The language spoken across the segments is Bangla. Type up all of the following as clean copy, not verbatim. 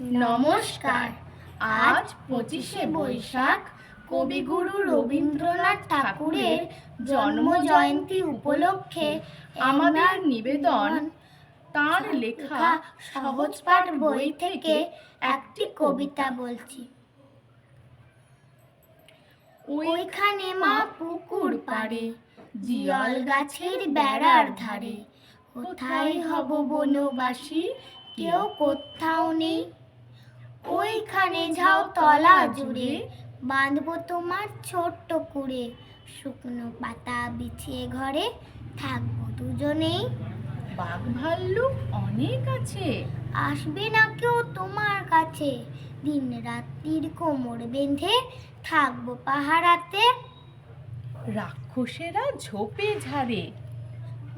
নমস্কার। আজ 25শে বৈশাখ কবিগুরু রবীন্দ্রনাথ ঠাকুরের জন্ম জয়ন্তী উপলক্ষে আমাদের নিবেদন তাঁর লেখা সহজপাঠ বই থেকে একটি কবিতা বলছি। ওইখানে মা পুকুর পাড়ে, জিয়ল গাছের বেড়ার ধারে, কোথায় হব বনবাসী, কেউ কোথাও নেই। ওইখানে ঝাউ তলা জুড়ে, বাঁধবো তোমার ছোট্ট কুড়ে, শুকনো পাতা বিছিয়ে ঘরে থাকবো দুজনেই। বাঘ ভাল্লুক অনেক আছে, আসবে না কেউ তোমার কাছে, দিন রাত্রির কোমর বেঁধে থাকবো পাহারাতে। রাক্ষসেরা ঝোপে ঝাড়ে,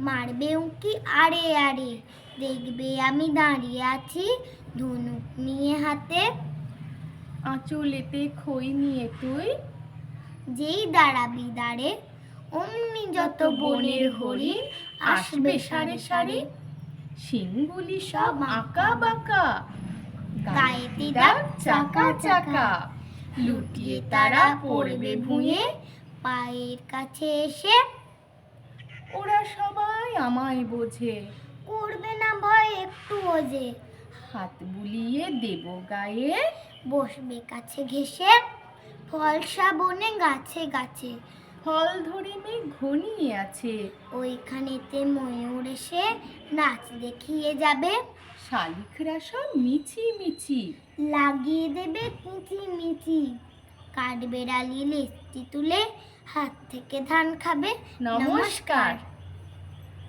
মারবে উঁকি আড়ে আড়ে, দেখবে আমি দাঁড়িয়ে আছি ধনুক নিয়ে হাতে। আঁচলেতে খই নিয়ে তুই, যেই দাঁড়াবি দাঁড়ে, অমনি যত বনের হরিণ আসবে সারে সারে। শিংগুলি সব আঁকা বাঁকা, গায়েতে দাগ চাকা চাকা, লুটিয়ে তারা পড়বে ভুঁয়ে, পায়ের কাছে এসে ওরা সবাই আমায় বোঝে। করবে না ভয় একটু যে, হাত বুলিয়ে দেব গায়ে, বসবে কাছে ঘেসে, ফলসা বনে গাছে গাছে। ফল ধরে মেঘ ঘনিয়ে আছে, ওইখানেতে ময়ূর এসে নাচ দেখিয়ে যাবে। শালিকরা সব মিছি মিছি, লাগিয়ে দেবে কুচি মিচি, কাঠবেড়ালি লেজটি তুলে হাত থেকে ধান খাবে। নমস্কার।